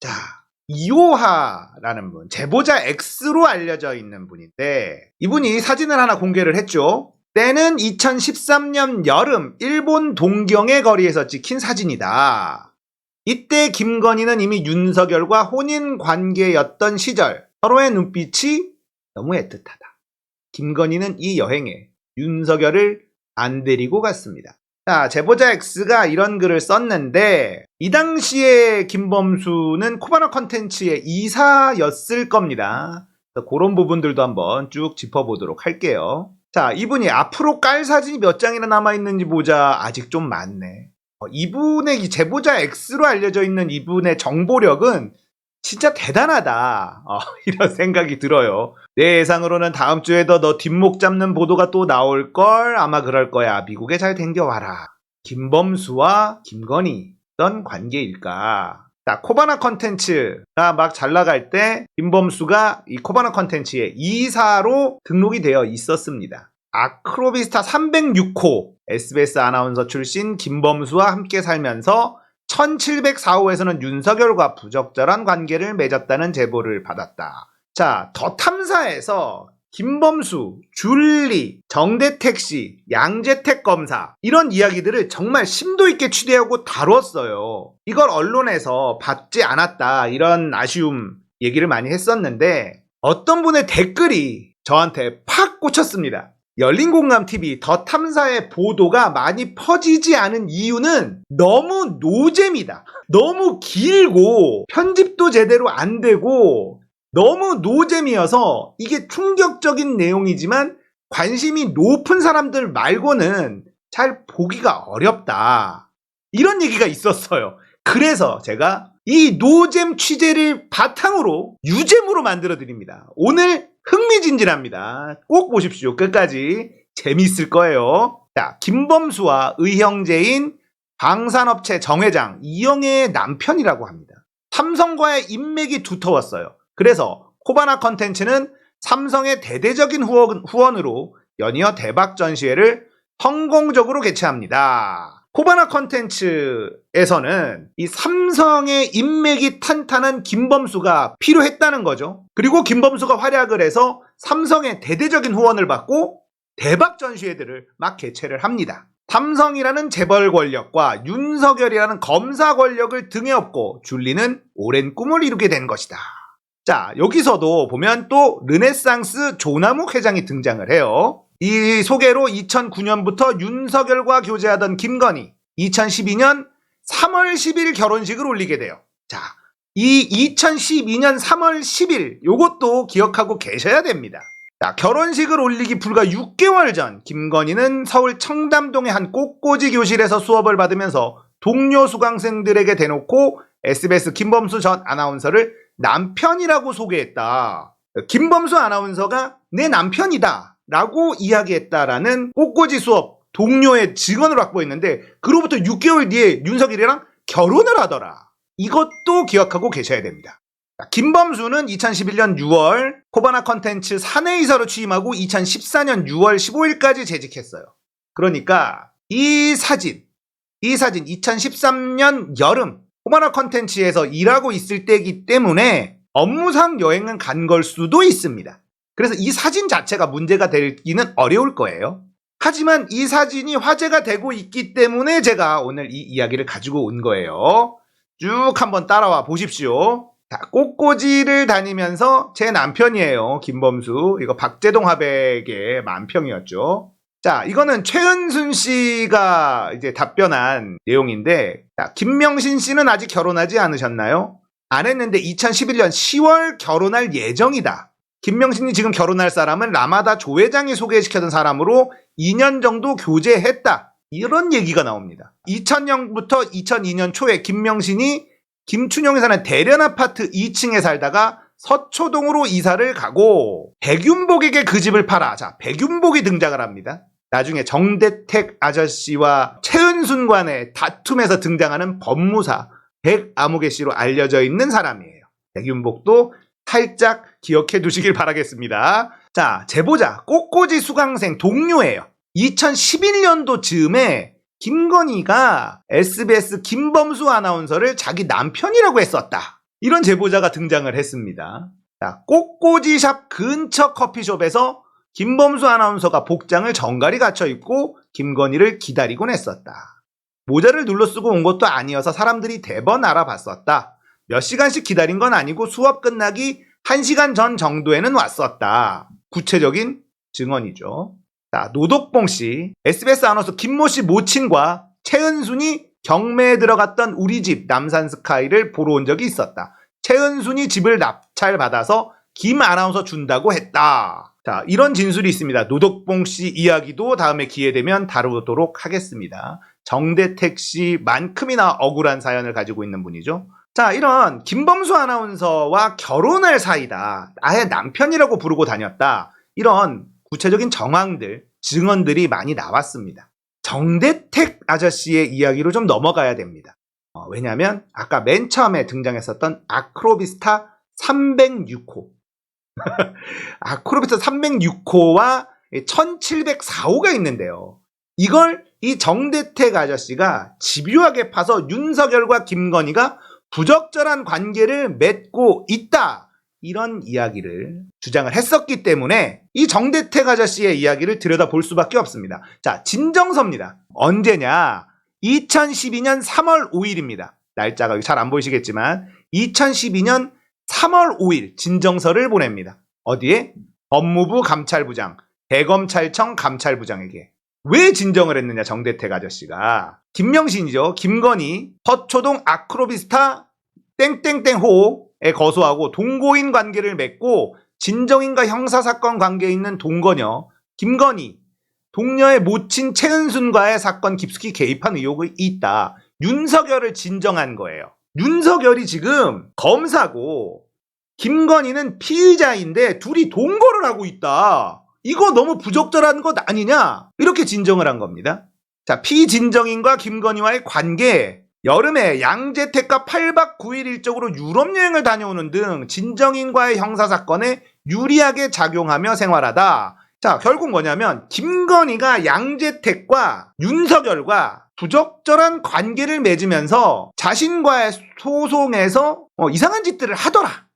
자, 이호하라는 분, 제보자 X로 알려져 있는 분인데 이분이 사진을 하나 공개를 했죠. 때는 2013년 여름 일본 동경의 거리에서 찍힌 사진이다. 이때 김건희는 이미 윤석열과 혼인 관계였던 시절 서로의 눈빛이 너무 애틋하다. 김건희는 이 여행에 윤석열을 안 데리고 갔습니다. 자, 제보자 X가 이런 글을 썼는데 이 당시에 김범수는 코바나 컨텐츠의 이사였을 겁니다. 그런 부분들도 한번 쭉 짚어보도록 할게요. 자, 이분이 앞으로 깔 사진이 몇 장이나 남아있는지 보자. 아직 좀 많네. 이분의 이 제보자 X로 알려져 있는 이분의 정보력은 진짜 대단하다. 이런 생각이 들어요. 내 예상으로는 다음 주에도 너 뒷목 잡는 보도가 또 나올걸? 아마 그럴 거야. 미국에 잘 댕겨와라. 김범수와 김건희 어떤 관계일까? 자, 코바나 컨텐츠가 막 잘 나갈 때 김범수가 이 코바나 컨텐츠의 이사로 등록이 되어 있었습니다. 아크로비스타 306호 SBS 아나운서 출신 김범수와 함께 살면서 1704호에서는 윤석열과 부적절한 관계를 맺었다는 제보를 받았다. 자, 더 탐사에서 김범수, 줄리, 정대택 씨, 양재택 검사 이런 이야기들을 정말 심도 있게 취재하고 다뤘어요. 이걸 언론에서 받지 않았다 이런 아쉬움 얘기를 많이 했었는데 어떤 분의 댓글이 저한테 팍 꽂혔습니다. 열린공감TV 더 탐사의 보도가 많이 퍼지지 않은 이유는 너무 노잼이다. 너무 길고 편집도 제대로 안 되고 너무 노잼이어서 이게 충격적인 내용이지만 관심이 높은 사람들 말고는 잘 보기가 어렵다. 이런 얘기가 있었어요. 그래서 제가 이 노잼 취재를 바탕으로 유잼으로 만들어 드립니다. 오늘 흥미진진합니다. 꼭 보십시오. 끝까지 재미있을 거예요. 자, 김범수와 의형제인 방산업체 정회장 이영애의 남편이라고 합니다. 삼성과의 인맥이 두터웠어요. 그래서 코바나 컨텐츠는 삼성의 대대적인 후원으로 연이어 대박 전시회를 성공적으로 개최합니다. 코바나 컨텐츠에서는 이 삼성의 인맥이 탄탄한 김범수가 필요했다는 거죠. 그리고 김범수가 활약을 해서 삼성의 대대적인 후원을 받고 대박 전시회들을 막 개최를 합니다. 삼성이라는 재벌 권력과 윤석열이라는 검사 권력을 등에 업고 줄리는 오랜 꿈을 이루게 된 것이다. 자, 여기서도 보면 또 르네상스 조남욱 회장이 등장을 해요. 이 소개로 2009년부터 윤석열과 교제하던 김건희 2012년 3월 10일 결혼식을 올리게 돼요. 자, 이 2012년 3월 10일 요것도 기억하고 계셔야 됩니다. 자, 결혼식을 올리기 불과 6개월 전 김건희는 서울 청담동의 한 꽃꽂이 교실에서 수업을 받으면서 동료 수강생들에게 대놓고 SBS 김범수 전 아나운서를 남편이라고 소개했다. 김범수 아나운서가 내 남편이다 라고 이야기했다라는 꽃꽂이 수업 동료의 증언을 확보했는데 그로부터 6개월 뒤에 윤석열이랑 결혼을 하더라. 이것도 기억하고 계셔야 됩니다. 김범수는 2011년 6월 코바나 컨텐츠 사내이사로 취임하고 2014년 6월 15일까지 재직했어요. 그러니까 이 사진 2013년 여름 코바나 컨텐츠에서 일하고 있을 때이기 때문에 업무상 여행은 간 걸 수도 있습니다. 그래서 이 사진 자체가 문제가 되기는 어려울 거예요. 하지만 이 사진이 화제가 되고 있기 때문에 제가 오늘 이 이야기를 가지고 온 거예요. 쭉 한번 따라와 보십시오. 자, 꽃꽂이를 다니면서 제 남편이에요. 김범수. 이거 박재동 화백의 만평이었죠. 자, 이거는 최은순 씨가 이제 답변한 내용인데, 자, 김명신 씨는 아직 결혼하지 않으셨나요? 안 했는데 2011년 10월 결혼할 예정이다. 김명신이 지금 결혼할 사람은 라마다 조 회장이 소개시켜준 사람으로 2년 정도 교제했다. 이런 얘기가 나옵니다. 2000년부터 2002년 초에 김명신이 김춘용에 사는 대련아파트 2층에 살다가 서초동으로 이사를 가고 백윤복에게 그 집을 팔아. 자, 백윤복이 등장을 합니다. 나중에 정대택 아저씨와 최은순 간의 다툼에서 등장하는 법무사 백아무개 씨로 알려져 있는 사람이에요. 백윤복도 살짝 기억해 두시길 바라겠습니다. 자, 제보자 꽃꽂이 수강생 동료예요. 2011년도 즈음에 김건희가 SBS 김범수 아나운서를 자기 남편이라고 했었다. 이런 제보자가 등장을 했습니다. 자, 꽃꽂이샵 근처 커피숍에서 김범수 아나운서가 복장을 정갈이 갖춰 입고 김건희를 기다리곤 했었다. 모자를 눌러 쓰고 온 것도 아니어서 사람들이 대번 알아봤었다. 몇 시간씩 기다린 건 아니고 수업 끝나기 1시간 전 정도에는 왔었다. 구체적인 증언이죠. 자, 노덕봉 씨, SBS 아나운서 김모 씨 모친과 최은순이 경매에 들어갔던 우리 집 남산스카이를 보러 온 적이 있었다. 최은순이 집을 낙찰받아서 김 아나운서 준다고 했다. 자, 이런 진술이 있습니다. 노덕봉 씨 이야기도 다음에 기회 되면 다루도록 하겠습니다. 정대택 씨만큼이나 억울한 사연을 가지고 있는 분이죠. 자, 이런 김범수 아나운서와 결혼할 사이다. 아예 남편이라고 부르고 다녔다. 이런 구체적인 정황들, 증언들이 많이 나왔습니다. 정대택 아저씨의 이야기로 좀 넘어가야 됩니다. 왜냐하면 아까 맨 처음에 등장했었던 아크로비스타 306호 아크로비스타 306호와 1704호가 있는데요. 이걸 이 정대택 아저씨가 집요하게 파서 윤석열과 김건희가 부적절한 관계를 맺고 있다, 이런 이야기를 주장을 했었기 때문에 이 정대택 아저씨의 이야기를 들여다볼 수밖에 없습니다. 자, 진정서입니다. 언제냐? 2012년 3월 5일입니다. 날짜가 잘 안 보이시겠지만 2012년 3월 5일 진정서를 보냅니다. 어디에? 법무부 감찰부장, 대검찰청 감찰부장에게. 왜 진정을 했느냐, 정대택 아저씨가. 김명신이죠. 김건희 서초동 아크로비스타 땡땡땡호에 거소하고 동거인 관계를 맺고 진정인과 형사사건 관계에 있는 동거녀 김건희, 동녀의 모친 최은순과의 사건 깊숙이 개입한 의혹이 있다. 윤석열을 진정한 거예요. 윤석열이 지금 검사고 김건희는 피의자인데 둘이 동거를 하고 있다. 이거 너무 부적절한 것 아니냐? 이렇게 진정을 한 겁니다. 자, 피진정인과 김건희와의 관계, 여름에 양재택과 8박 9일 일정으로 유럽 여행을 다녀오는 등 진정인과의 형사사건에 유리하게 작용하며 생활하다. 자, 결국 뭐냐면 김건희가 양재택과 윤석열과 부적절한 관계를 맺으면서 자신과의 소송에서 이상한 짓들을 하더라.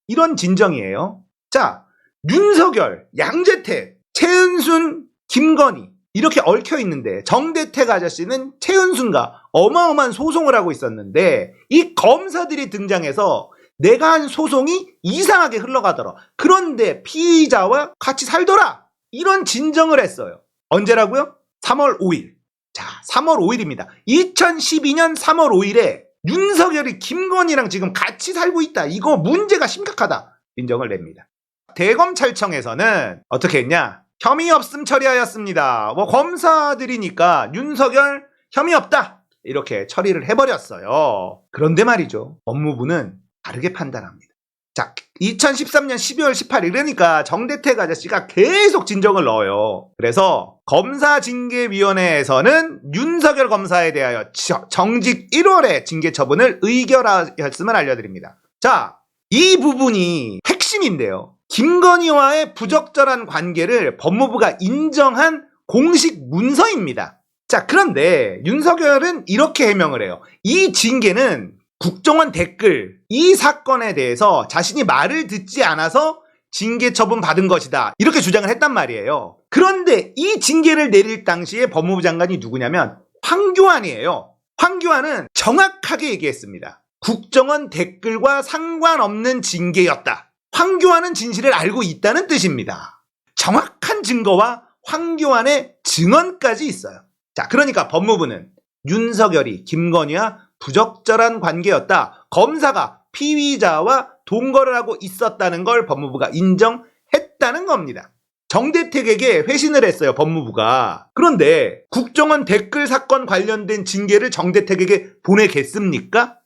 이런 진정이에요. 자, 윤석열, 양재택, 최은순, 김건희 이렇게 얽혀 있는데 정대택 아저씨는 최은순과 어마어마한 소송을 하고 있었는데 이 검사들이 등장해서 내가 한 소송이 이상하게 흘러가더라. 그런데 피의자와 같이 살더라. 이런 진정을 했어요. 언제라고요? 3월 5일. 자, 3월 5일입니다. 2012년 3월 5일에 윤석열이 김건희랑 지금 같이 살고 있다. 이거 문제가 심각하다. 인정을 냅니다. 대검찰청에서는 어떻게 했냐? 혐의 없음 처리하였습니다. 검사들이니까 윤석열 혐의 없다. 이렇게 처리를 해버렸어요. 그런데 말이죠. 법무부는 다르게 판단합니다. 자, 2013년 12월 18일, 그러니까 정대택 아저씨가 계속 진정을 넣어요. 그래서 검사징계위원회에서는 윤석열 검사에 대하여 정직 1월에 징계 처분을 의결하였음을 알려드립니다. 자, 이 부분이 핵심인데요. 김건희와의 부적절한 관계를 법무부가 인정한 공식 문서입니다. 자, 그런데 윤석열은 이렇게 해명을 해요. 이 징계는 국정원 댓글, 이 사건에 대해서 자신이 말을 듣지 않아서 징계 처분 받은 것이다. 이렇게 주장을 했단 말이에요. 그런데 이 징계를 내릴 당시에 법무부 장관이 누구냐면 황교안이에요. 황교안은 정확하게 얘기했습니다. 국정원 댓글과 상관없는 징계였다. 황교안은 진실을 알고 있다는 뜻입니다. 정확한 증거와 황교안의 증언까지 있어요. 자, 그러니까 법무부는 윤석열이 김건희와 부적절한 관계였다. 검사가 피의자와 동거를 하고 있었다는 걸 법무부가 인정했다는 겁니다. 정대택에게 회신을 했어요, 법무부가. 그런데 국정원 댓글 사건 관련된 징계를 정대택에게 보내겠습니까?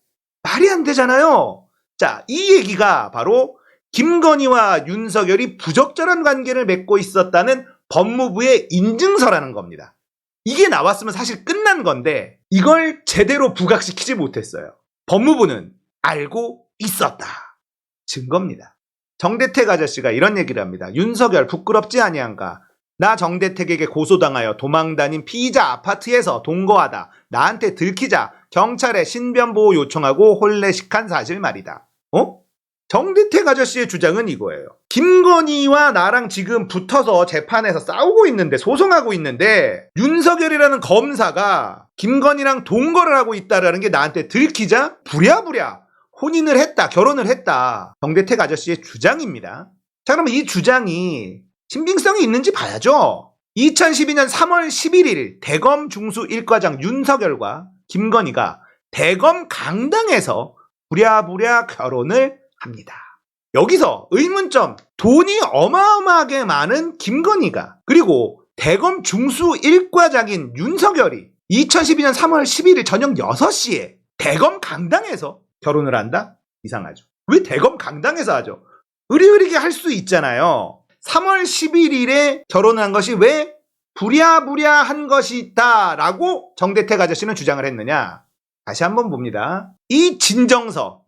말이 안 되잖아요. 자, 이 얘기가 바로 김건희와 윤석열이 부적절한 관계를 맺고 있었다는 법무부의 인증서라는 겁니다. 이게 나왔으면 사실 끝난 건데 이걸 제대로 부각시키지 못했어요. 법무부는 알고 있었다. 증거입니다. 정대택 아저씨가 이런 얘기를 합니다. 윤석열 부끄럽지 아니한가? 나 정대택에게 고소당하여 도망다닌 피의자 아파트에서 동거하다 나한테 들키자 경찰에 신변보호 요청하고 혼례식한 사실 말이다. 정대택 아저씨의 주장은 이거예요. 김건희와 나랑 지금 붙어서 재판에서 싸우고 있는데, 소송하고 있는데, 윤석열이라는 검사가 김건희랑 동거를 하고 있다라는 게 나한테 들키자 부랴부랴 혼인을 했다, 결혼을 했다. 정대택 아저씨의 주장입니다. 자, 그러면 이 주장이 신빙성이 있는지 봐야죠. 2012년 3월 11일 대검 중수 1과장 윤석열과 김건희가 대검 강당에서 부랴부랴 결혼을 합니다. 여기서 의문점, 돈이 어마어마하게 많은 김건희가, 그리고 대검 중수 1과장인 윤석열이 2012년 3월 11일 저녁 6시에 대검 강당에서 결혼을 한다? 이상하죠. 왜 대검 강당에서 하죠? 의리의리게 할 수 있잖아요. 3월 11일에 결혼한 것이 왜 부랴부랴 한 것이다 라고 정대택 아저씨는 주장을 했느냐? 다시 한번 봅니다. 이 진정서,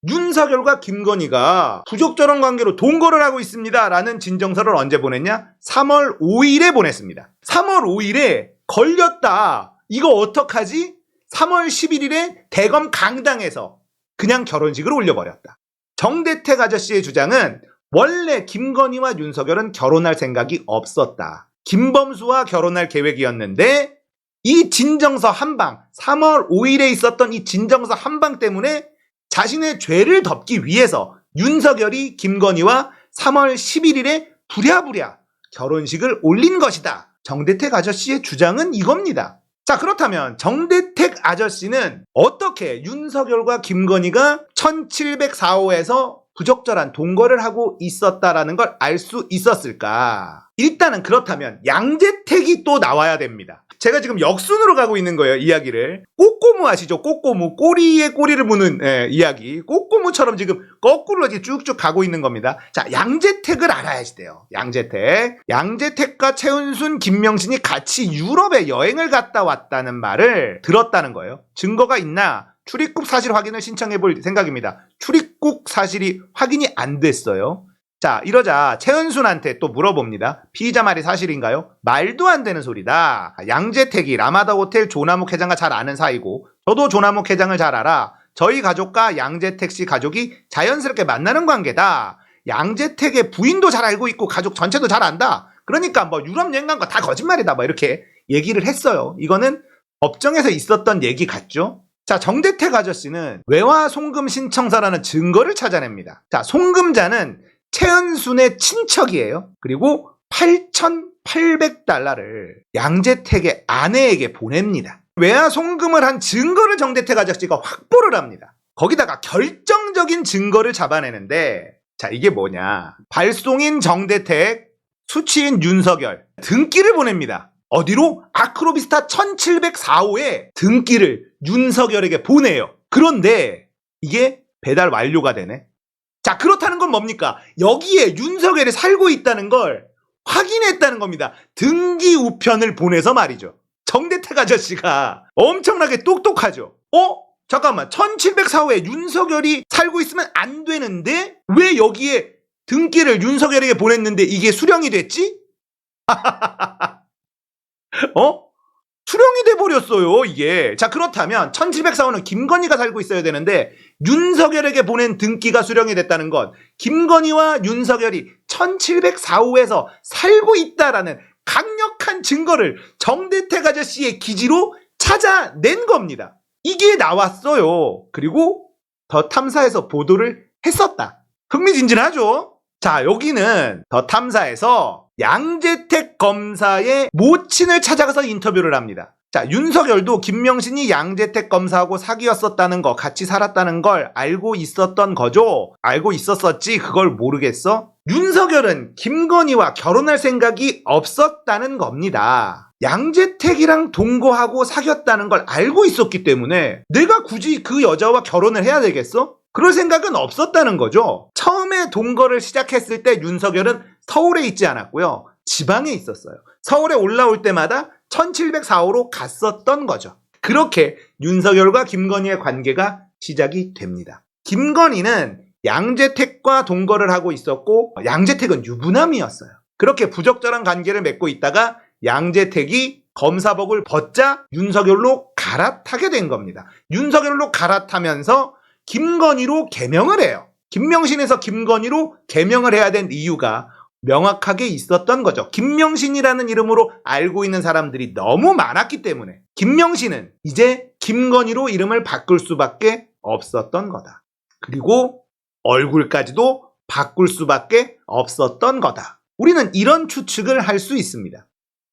윤석열과 김건희가 부적절한 관계로 동거를 하고 있습니다 라는 진정서를 언제 보냈냐? 3월 5일에 보냈습니다. 3월 5일에 걸렸다, 이거 어떡하지? 3월 11일에 대검 강당에서 그냥 결혼식을 올려버렸다. 정대택 아저씨의 주장은 원래 김건희와 윤석열은 결혼할 생각이 없었다. 김범수와 결혼할 계획이었는데 이 진정서 한방, 3월 5일에 있었던 이 진정서 한방 때문에 자신의 죄를 덮기 위해서 윤석열이 김건희와 3월 11일에 부랴부랴 결혼식을 올린 것이다. 정대택 아저씨의 주장은 이겁니다. 자, 그렇다면 정대택 아저씨는 어떻게 윤석열과 김건희가 1704호에서 부적절한 동거를 하고 있었다라는 걸 알 수 있었을까? 일단은 그렇다면 양재택이 또 나와야 됩니다. 제가 지금 역순으로 가고 있는 거예요, 이야기를. 꼬꼬무 아시죠? 꼬꼬무. 꼬리에 꼬리를 무는 이야기. 꼬꼬무처럼 지금 거꾸로 쭉쭉 가고 있는 겁니다. 자, 양재택을 알아야지 돼요. 양재택. 양재택과 최은순, 김명신이 같이 유럽에 여행을 갔다 왔다는 말을 들었다는 거예요. 증거가 있나? 출입국 사실 확인을 신청해 볼 생각입니다. 출입국 사실이 확인이 안 됐어요. 자, 이러자 최은순한테 또 물어봅니다. 피의자 말이 사실인가요? 말도 안 되는 소리다. 양재택이 라마다 호텔 조나묵 회장과 잘 아는 사이고 저도 조나묵 회장을 잘 알아. 저희 가족과 양재택 씨 가족이 자연스럽게 만나는 관계다. 양재택의 부인도 잘 알고 있고 가족 전체도 잘 안다. 그러니까 뭐 유럽 여행 간 거 다 거짓말이다. 뭐 이렇게 얘기를 했어요. 이거는 법정에서 있었던 얘기 같죠? 자, 정대택 아저씨는 외화 송금 신청서라는 증거를 찾아냅니다. 자, 송금자는 최은순의 친척이에요. 그리고 8,800달러를 양재택의 아내에게 보냅니다. 외화 송금을 한 증거를 정대택 아저씨가 확보를 합니다. 거기다가 결정적인 증거를 잡아내는데, 자, 이게 뭐냐? 발송인 정대택, 수취인 윤석열, 등기를 보냅니다. 어디로? 아크로비스타 1704호에 등기를 윤석열에게 보내요. 그런데 이게 배달 완료가 되네. 자, 그렇다는 건 뭡니까? 여기에 윤석열이 살고 있다는 걸 확인했다는 겁니다. 등기 우편을 보내서 말이죠. 정대택 아저씨가 엄청나게 똑똑하죠. 잠깐만, 1704호에 윤석열이 살고 있으면 안 되는데 왜 여기에 등기를 윤석열에게 보냈는데 이게 수령이 됐지? 수령이 돼버렸어요, 이게. 자, 그렇다면 1704호는 김건희가 살고 있어야 되는데 윤석열에게 보낸 등기가 수령이 됐다는 건 김건희와 윤석열이 1704호에서 살고 있다라는 강력한 증거를 정대택 아저씨의 기지로 찾아낸 겁니다. 이게 나왔어요. 그리고 더 탐사에서 보도를 했었다. 흥미진진하죠? 자, 여기는 더 탐사에서 양재택 검사의 모친을 찾아가서 인터뷰를 합니다. 자, 윤석열도 김명신이 양재택 검사하고 사귀었었다는 거, 같이 살았다는 걸 알고 있었던 거죠? 알고 있었었지, 그걸 모르겠어? 윤석열은 김건희와 결혼할 생각이 없었다는 겁니다. 양재택이랑 동거하고 사귀었다는 걸 알고 있었기 때문에 내가 굳이 그 여자와 결혼을 해야 되겠어? 그럴 생각은 없었다는 거죠. 처음에 동거를 시작했을 때 윤석열은 서울에 있지 않았고요. 지방에 있었어요. 서울에 올라올 때마다 1704호로 갔었던 거죠. 그렇게 윤석열과 김건희의 관계가 시작이 됩니다. 김건희는 양재택과 동거를 하고 있었고 양재택은 유부남이었어요. 그렇게 부적절한 관계를 맺고 있다가 양재택이 검사복을 벗자 윤석열로 갈아타게 된 겁니다. 윤석열로 갈아타면서 김건희로 개명을 해요. 김명신에서 김건희로 개명을 해야 된 이유가 명확하게 있었던 거죠. 김명신이라는 이름으로 알고 있는 사람들이 너무 많았기 때문에 김명신은 이제 김건희로 이름을 바꿀 수밖에 없었던 거다. 그리고 얼굴까지도 바꿀 수밖에 없었던 거다. 우리는 이런 추측을 할 수 있습니다.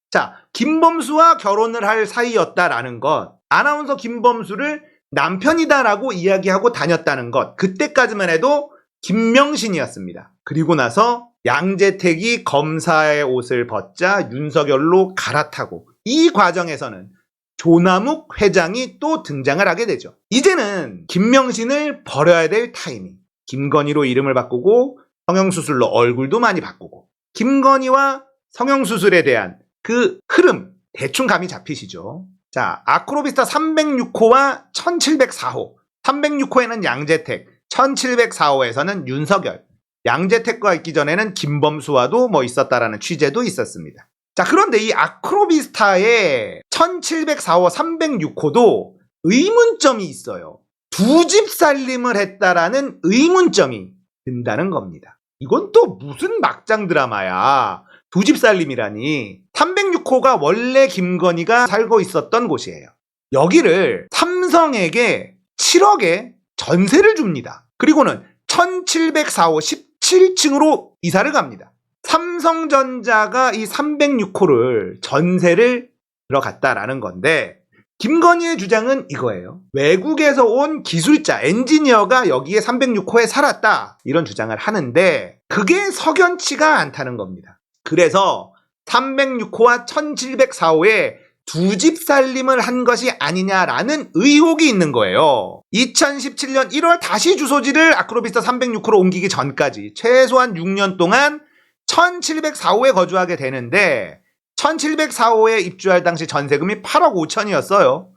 자, 김범수와 결혼을 할 사이였다라는 것, 아나운서 김범수를 남편이다라고 이야기하고 다녔다는 것, 그때까지만 해도 김명신이었습니다. 그리고 나서 양재택이 검사의 옷을 벗자 윤석열로 갈아타고 이 과정에서는 조남욱 회장이 또 등장을 하게 되죠. 이제는 김명신을 버려야 될 타이밍. 김건희로 이름을 바꾸고 성형수술로 얼굴도 많이 바꾸고 김건희와 성형수술에 대한 그 흐름 대충 감이 잡히시죠. 자, 아크로비스타 306호와 1704호. 306호에는 양재택, 1704호에서는 윤석열. 양재택과 있기 전에는 김범수와도 뭐 있었다라는 취재도 있었습니다. 자, 그런데 이 아크로비스타의 1704호, 306호도 의문점이 있어요. 두 집 살림을 했다라는 의문점이 든다는 겁니다. 이건 또 무슨 막장 드라마야. 두 집 살림이라니. 306호가 원래 김건희가 살고 있었던 곳이에요. 여기를 삼성에게 7억에 전세를 줍니다. 그리고는 1704호 17층으로 이사를 갑니다. 삼성전자가 이 306호를 전세를 들어갔다라는 건데 김건희의 주장은 이거예요. 외국에서 온 기술자, 엔지니어가 여기에 306호에 살았다. 이런 주장을 하는데 그게 석연치가 않다는 겁니다. 그래서 306호와 1704호에 두 집 살림을 한 것이 아니냐라는 의혹이 있는 거예요. 2017년 1월 다시 주소지를 아크로비스타 306호로 옮기기 전까지 최소한 6년 동안 1704호에 거주하게 되는데 1704호에 입주할 당시 전세금이 8억 5천이었어요.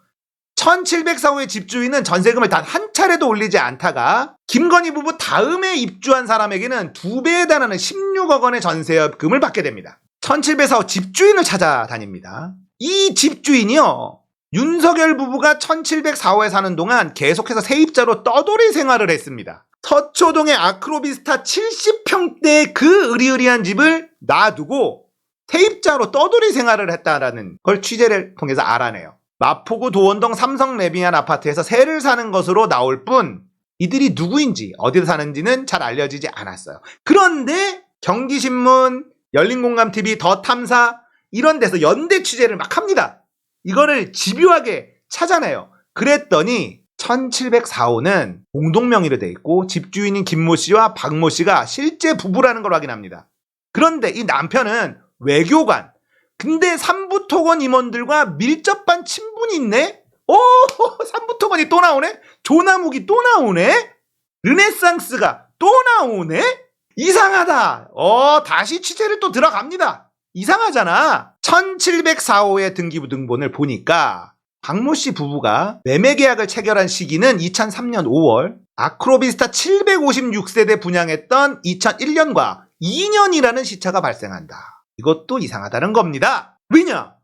1704호의 집주인은 전세금을 단 한 차례도 올리지 않다가 김건희 부부 다음에 입주한 사람에게는 2배에 달하는 16억 원의 전세금을 받게 됩니다. 1704호 집주인을 찾아다닙니다. 이 집주인이요, 윤석열 부부가 1704호에 사는 동안 계속해서 세입자로 떠돌이 생활을 했습니다. 서초동의 아크로비스타 70평대의 그 으리으리한 집을 놔두고 세입자로 떠돌이 생활을 했다라는 걸 취재를 통해서 알아내요. 마포구 도원동 삼성 레미안 아파트에서 세를 사는 것으로 나올 뿐 이들이 누구인지 어디서 사는지는 잘 알려지지 않았어요. 그런데 경기신문, 열린공감TV, 더 탐사 이런 데서 연대 취재를 막 합니다. 이거를 집요하게 찾아내요. 그랬더니 1704호는 공동명의로 돼 있고 집주인인 김모 씨와 박모 씨가 실제 부부라는 걸 확인합니다. 그런데 이 남편은 외교관. 근데 삼부토건 임원들과 밀접한 친분이 있네? 오, 삼부토건이 또 나오네? 조남욱이 또 나오네? 르네상스가 또 나오네? 이상하다. 다시 취재를 또 들어갑니다. 이상하잖아. 1704호의 등기부등본을 보니까 박모 씨 부부가 매매 계약을 체결한 시기는 2003년 5월, 아크로비스타 756세대 분양했던 2001년과 2년이라는 시차가 발생한다. 이것도 이상하다는 겁니다. 왜냐?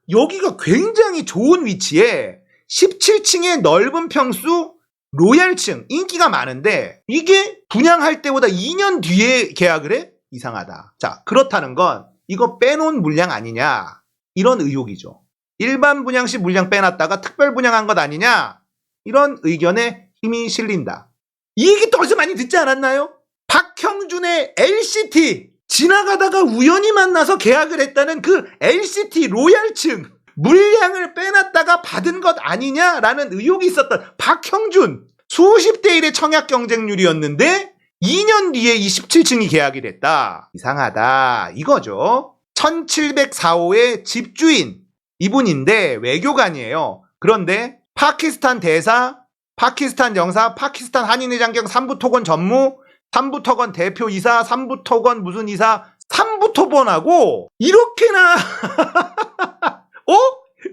여기가 굉장히 좋은 위치에 17층의 넓은 평수 로얄층 인기가 많은데 이게 분양할 때보다 2년 뒤에 계약을 해? 이상하다. 자, 그렇다는 건 이거 빼놓은 물량 아니냐? 이런 의혹이죠. 일반 분양 시 물량 빼놨다가 특별 분양한 것 아니냐? 이런 의견에 힘이 실린다. 이 얘기 또 어디서 많이 듣지 않았나요? 박형준의 LCT 지나가다가 우연히 만나서 계약을 했다는 그 LCT 로얄층 물량을 빼놨다가 받은 것 아니냐라는 의혹이 있었던 박형준. 수십 대 1의 청약 경쟁률이었는데 2년 뒤에 이 17층이 계약이 됐다. 이상하다 이거죠. 1704호의 집주인 이분인데 외교관이에요. 그런데 파키스탄 대사, 파키스탄 영사, 파키스탄 한인회장경 삼부토건 전무, 삼부토건 대표이사, 삼부토건 무슨 이사, 삼부토건하고 이렇게나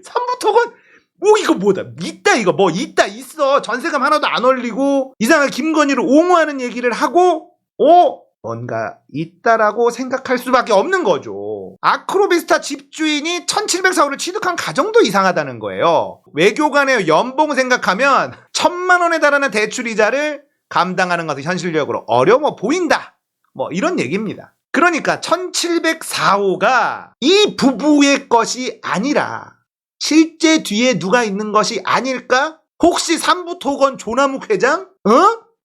삼부토건 뭐 이거 뭐다 있다 이거 뭐 있다 있어 전세금 하나도 안 올리고 이상하게 김건희를 옹호하는 얘기를 하고 뭔가 있다라고 생각할 수밖에 없는 거죠. 아크로비스타 집주인이 1704호를 취득한 가정도 이상하다는 거예요. 외교관의 연봉 생각하면 1,000만 원에 달하는 대출이자를 감당하는 것은 현실적으로 어려워 보인다. 뭐 이런 얘기입니다. 그러니까 1704호가 이 부부의 것이 아니라 실제 뒤에 누가 있는 것이 아닐까? 혹시 삼부토건 조남욱 회장?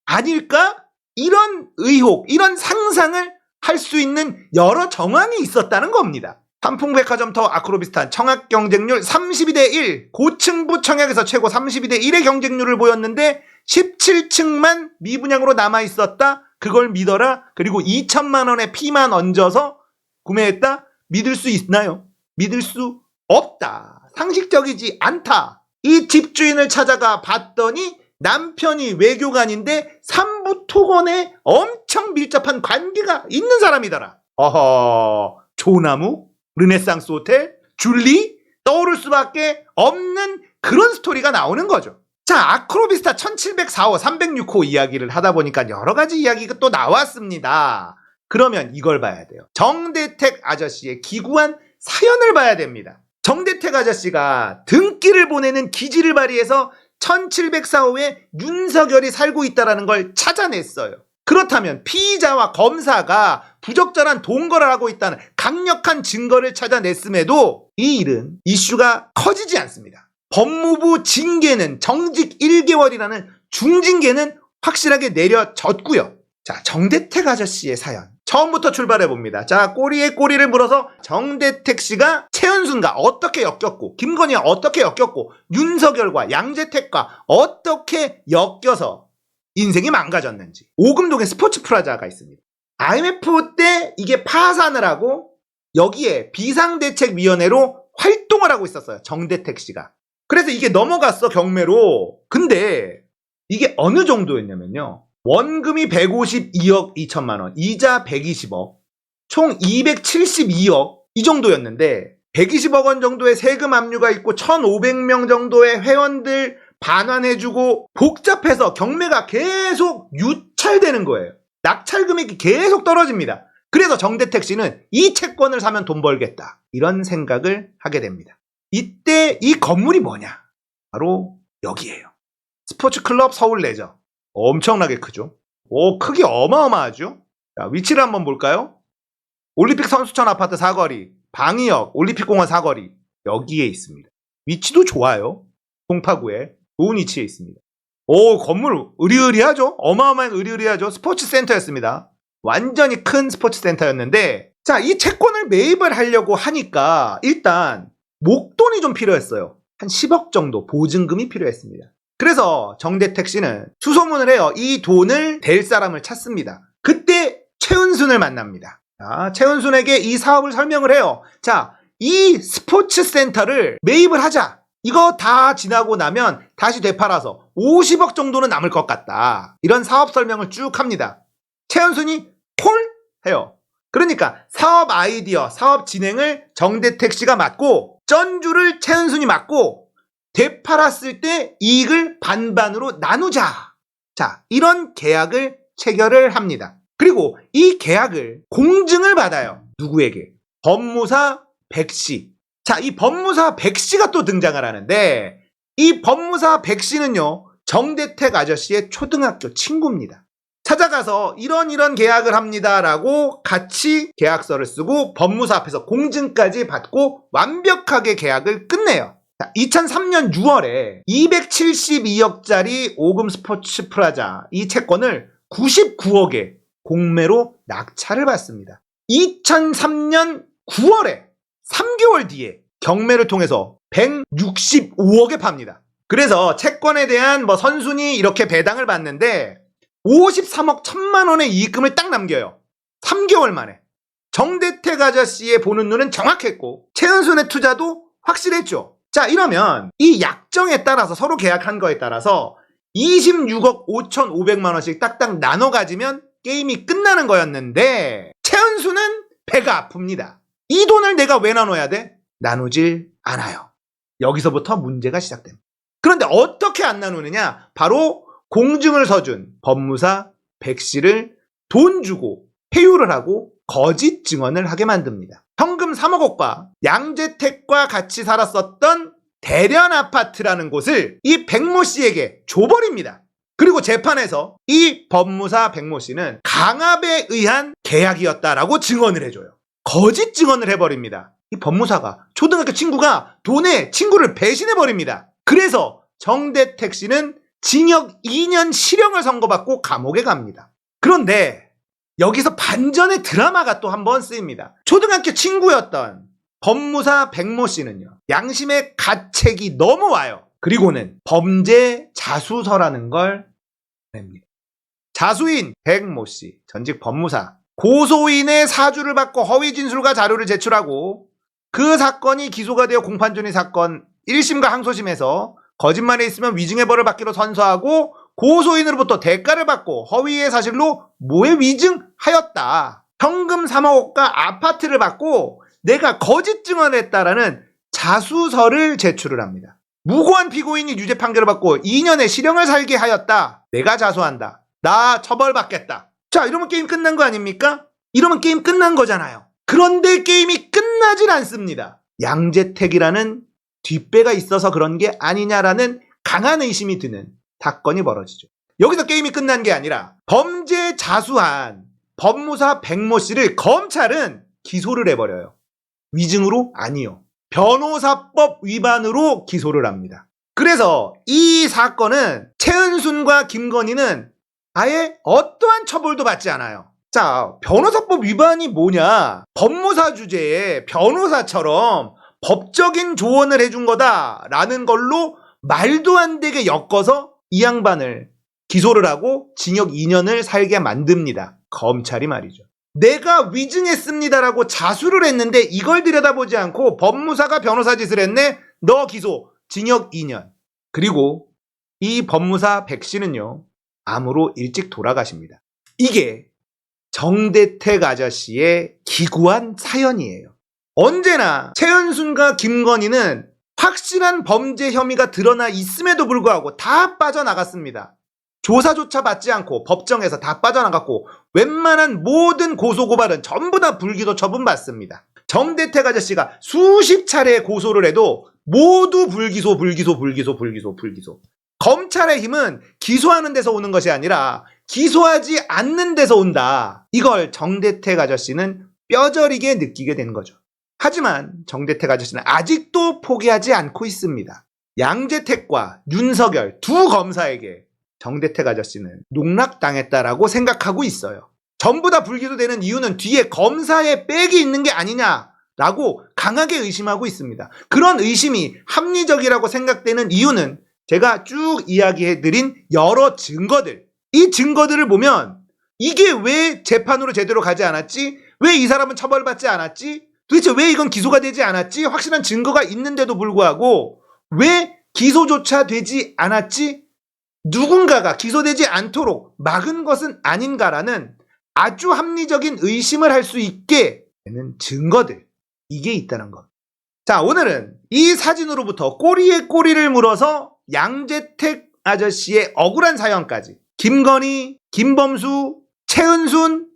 아닐까? 이런 의혹, 이런 상상을 할 수 있는 여러 정황이 있었다는 겁니다. 삼풍백화점 더 아크로비스탄 청약 경쟁률 32대1, 고층부 청약에서 최고 32대1의 경쟁률을 보였는데 17층만 미분양으로 남아있었다. 그걸 믿어라. 그리고 2천만 원의 피만 얹어서 구매했다. 믿을 수 있나요? 믿을 수 없다. 상식적이지 않다. 이 집주인을 찾아가 봤더니 남편이 외교관인데 삼부토건에 엄청 밀접한 관계가 있는 사람이더라. 어허, 조나무, 르네상스 호텔, 줄리, 떠오를 수밖에 없는 그런 스토리가 나오는 거죠. 자, 아크로비스타 1704호, 306호 이야기를 하다 보니까 여러 가지 이야기가 또 나왔습니다. 그러면 이걸 봐야 돼요. 정대택 아저씨의 기구한 사연을 봐야 됩니다. 정대택 아저씨가 등기를 보내는 기지를 발휘해서 1704호에 윤석열이 살고 있다는 걸 찾아냈어요. 그렇다면 피의자와 검사가 부적절한 동거를 하고 있다는 강력한 증거를 찾아냈음에도 이 일은 이슈가 커지지 않습니다. 법무부 징계는 정직 1개월이라는 중징계는 확실하게 내려졌고요. 자, 정대택 아저씨의 사연 처음부터 출발해봅니다. 자, 꼬리에 꼬리를 물어서 정대택 씨가 최은순과 어떻게 엮였고 김건희와 어떻게 엮였고 윤석열과 양재택과 어떻게 엮여서 인생이 망가졌는지. 오금동에 스포츠 프라자가 있습니다. IMF 때 이게 파산을 하고 여기에 비상대책위원회로 활동을 하고 있었어요. 정대택 씨가. 그래서 이게 넘어갔어, 경매로. 근데 이게 어느 정도였냐면요. 원금이 152억 2천만 원, 이자 120억, 총 272억 이 정도였는데 120억 원 정도의 세금 압류가 있고 1,500명 정도의 회원들 반환해주고 복잡해서 경매가 계속 유찰되는 거예요. 낙찰 금액이 계속 떨어집니다. 그래서 정대택 씨는 이 채권을 사면 돈 벌겠다. 이런 생각을 하게 됩니다. 이때 이 건물이 뭐냐? 바로 여기예요. 스포츠클럽 서울레저. 엄청나게 크죠? 오, 크기 어마어마하죠? 자, 위치를 한번 볼까요? 올림픽 선수촌 아파트 사거리, 방이역, 올림픽공원 사거리. 여기에 있습니다. 위치도 좋아요. 송파구에 좋은 위치에 있습니다. 오, 건물 으리으리하죠? 어마어마하게 으리으리하죠? 스포츠 센터였습니다. 완전히 큰 스포츠 센터였는데, 자, 이 채권을 매입을 하려고 하니까 일단 목돈이 좀 필요했어요. 한 10억 정도 보증금이 필요했습니다. 그래서 정대택 씨는 수소문을 해요. 이 돈을 댈 사람을 찾습니다. 그때 최은순을 만납니다. 자, 최은순에게 이 사업을 설명을 해요. 자, 이 스포츠 센터를 매입을 하자. 이거 다 지나고 나면 다시 되팔아서 50억 정도는 남을 것 같다. 이런 사업 설명을 쭉 합니다. 최은순이 콜 해요. 그러니까 사업 아이디어, 사업 진행을 정대택 씨가 맡고 전주를 최은순이 맡고 되팔았을 때 이익을 반반으로 나누자. 자, 이런 계약을 체결을 합니다. 그리고 이 계약을 공증을 받아요. 누구에게? 법무사 백씨. 자, 이 법무사 백씨가 또 등장을 하는데 이 법무사 백씨는요, 정대택 아저씨의 초등학교 친구입니다. 찾아가서 이런 계약을 합니다라고 같이 계약서를 쓰고 법무사 앞에서 공증까지 받고 완벽하게 계약을 끝내요. 2003년 6월에 272억짜리 오금 스포츠 프라자 이 채권을 99억에 공매로 낙찰을 받습니다. 2003년 9월에 3개월 뒤에 경매를 통해서 165억에 팝니다. 그래서 채권에 대한 선순위 이렇게 배당을 받는데 53억 1천만 원의 이익금을 딱 남겨요. 3개월 만에. 정대택 아저씨의 보는 눈은 정확했고 최은순의 투자도 확실했죠. 자, 이러면 이 약정에 따라서 서로 계약한 거에 따라서 26억 5,500만 원씩 딱딱 나눠 가지면 게임이 끝나는 거였는데 최은수는 배가 아픕니다. 이 돈을 내가 왜 나눠야 돼? 나누질 않아요. 여기서부터 문제가 시작됩니다. 그런데 어떻게 안 나누느냐? 바로 공증을 서준 법무사 백씨를 돈 주고 회유를 하고 거짓 증언을 하게 만듭니다. 현금 3억 원과 양재택과 같이 살았었던 대련 아파트라는 곳을 이 백모 씨에게 줘버립니다. 그리고 재판에서 이 법무사 백모 씨는 강압에 의한 계약이었다라고 증언을 해줘요. 거짓 증언을 해버립니다. 이 법무사가, 초등학교 친구가 돈에 친구를 배신해버립니다. 그래서 정대택 씨는 징역 2년 실형을 선고받고 감옥에 갑니다. 그런데 여기서 반전의 드라마가 또 한 번 쓰입니다. 초등학교 친구였던 법무사 백모 씨는요, 양심의 가책이 너무 와요. 그리고는 범죄 자수서라는 걸 냅니다. 자수인 백모 씨, 전직 법무사, 고소인의 사주를 받고 허위 진술과 자료를 제출하고 그 사건이 기소가 되어 공판존의 사건 1심과 항소심에서 거짓말에 있으면 위증의 벌을 받기로 선서하고 고소인으로부터 대가를 받고 허위의 사실로 모해 위증하였다. 현금 3억과 아파트를 받고 내가 거짓 증언을 했다라는 자수서를 제출을 합니다. 무고한 피고인이 유죄 판결을 받고 2년의 실형을 살게 하였다. 내가 자수한다. 나 처벌받겠다. 자, 이러면 게임 끝난 거 아닙니까? 이러면 게임 끝난 거잖아요. 그런데 게임이 끝나질 않습니다. 양재택이라는 뒷배가 있어서 그런 게 아니냐라는 강한 의심이 드는 사건이 벌어지죠. 여기서 게임이 끝난 게 아니라 범죄 자수한 법무사 백모 씨를 검찰은 기소를 해버려요. 위증으로? 아니요. 변호사법 위반으로 기소를 합니다. 그래서 이 사건은 최은순과 김건희는 아예 어떠한 처벌도 받지 않아요. 자, 변호사법 위반이 뭐냐? 법무사 주제에 변호사처럼 법적인 조언을 해준 거다라는 걸로 말도 안 되게 엮어서 이 양반을 기소를 하고 징역 2년을 살게 만듭니다. 검찰이 말이죠. 내가 위증했습니다라고 자수를 했는데 이걸 들여다보지 않고 법무사가 변호사 짓을 했네? 너 기소, 징역 2년. 그리고 이 법무사 백 씨는요, 암으로 일찍 돌아가십니다. 이게 정대택 아저씨의 기구한 사연이에요. 언제나 최은순과 김건희는 확실한 범죄 혐의가 드러나 있음에도 불구하고 다 빠져나갔습니다. 조사조차 받지 않고 법정에서 다 빠져나갔고 웬만한 모든 고소고발은 전부 다 불기소 처분받습니다. 정대택 아저씨가 수십 차례 고소를 해도 모두 불기소. 검찰의 힘은 기소하는 데서 오는 것이 아니라 기소하지 않는 데서 온다. 이걸 정대택 아저씨는 뼈저리게 느끼게 된 거죠. 하지만 정대택 아저씨는 아직도 포기하지 않고 있습니다. 양재택과 윤석열 두 검사에게 정대택 아저씨는 농락당했다라고 생각하고 있어요. 전부 다 불기소되는 이유는 뒤에 검사의 백이 있는 게 아니냐라고 강하게 의심하고 있습니다. 그런 의심이 합리적이라고 생각되는 이유는 제가 쭉 이야기해드린 여러 증거들, 이 증거들을 보면 이게 왜 재판으로 제대로 가지 않았지? 왜 이 사람은 처벌받지 않았지? 도대체 왜 이건 기소가 되지 않았지? 확실한 증거가 있는데도 불구하고 왜 기소조차 되지 않았지? 누군가가 기소되지 않도록 막은 것은 아닌가라는 아주 합리적인 의심을 할 수 있게 되는 증거들, 이게 있다는 것. 자, 오늘은 이 사진으로부터 꼬리에 꼬리를 물어서 양재택 아저씨의 억울한 사연까지 김건희, 김범수, 최은순,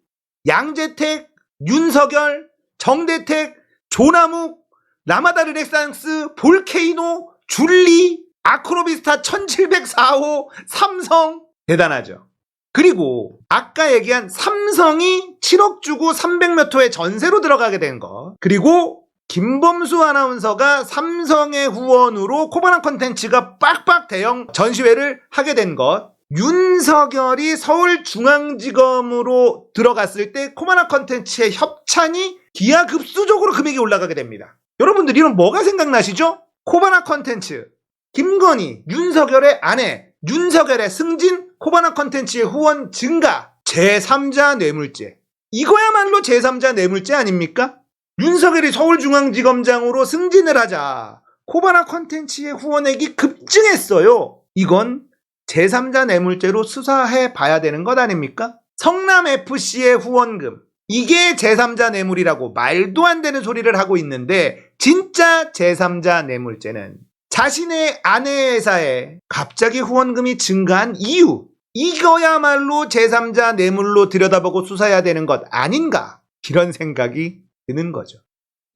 양재택, 윤석열, 정대택, 조남욱, 라마다 르넥상스, 볼케이노, 줄리, 아크로비스타 1704호, 삼성, 대단하죠. 그리고 아까 얘기한 삼성이 7억 주고 300몇 호의 전세로 들어가게 된 것, 그리고 김범수 아나운서가 삼성의 후원으로 코바나 콘텐츠가 빡빡 대형 전시회를 하게 된 것, 윤석열이 서울중앙지검으로 들어갔을 때 코바나 콘텐츠의 협찬이 기하급수적으로 금액이 올라가게 됩니다. 여러분들 이런 뭐가 생각나시죠? 코바나 콘텐츠, 김건희, 윤석열의 아내, 윤석열의 승진, 코바나 콘텐츠의 후원 증가, 제3자 뇌물죄. 이거야말로 제3자 뇌물죄 아닙니까? 윤석열이 서울중앙지검장으로 승진을 하자 코바나 콘텐츠의 후원액이 급증했어요. 이건 제3자 뇌물죄로 수사해 봐야 되는 것 아닙니까? 성남FC의 후원금, 이게 제3자 뇌물이라고 말도 안 되는 소리를 하고 있는데, 진짜 제3자 뇌물죄는 자신의 아내 회사에 갑자기 후원금이 증가한 이유, 이거야말로 제3자 뇌물로 들여다보고 수사해야 되는 것 아닌가, 이런 생각이 드는 거죠.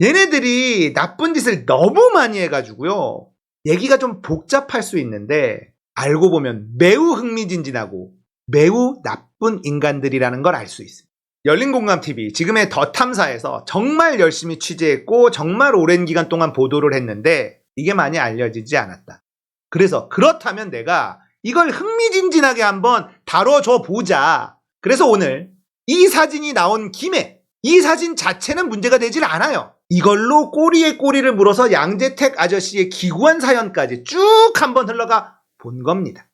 얘네들이 나쁜 짓을 너무 많이 해가지고요, 얘기가 좀 복잡할 수 있는데 알고 보면 매우 흥미진진하고 매우 나쁜 인간들이라는 걸 알 수 있습니다. 열린공감TV 지금의 더 탐사에서 정말 열심히 취재했고 정말 오랜 기간 동안 보도를 했는데 이게 많이 알려지지 않았다. 그래서 그렇다면 내가 이걸 흥미진진하게 한번 다뤄줘 보자. 그래서 오늘 이 사진이 나온 김에 이 사진 자체는 문제가 되질 않아요. 이걸로 꼬리에 꼬리를 물어서 양재택 아저씨의 기구한 사연까지 쭉 한번 흘러가 본 겁니다.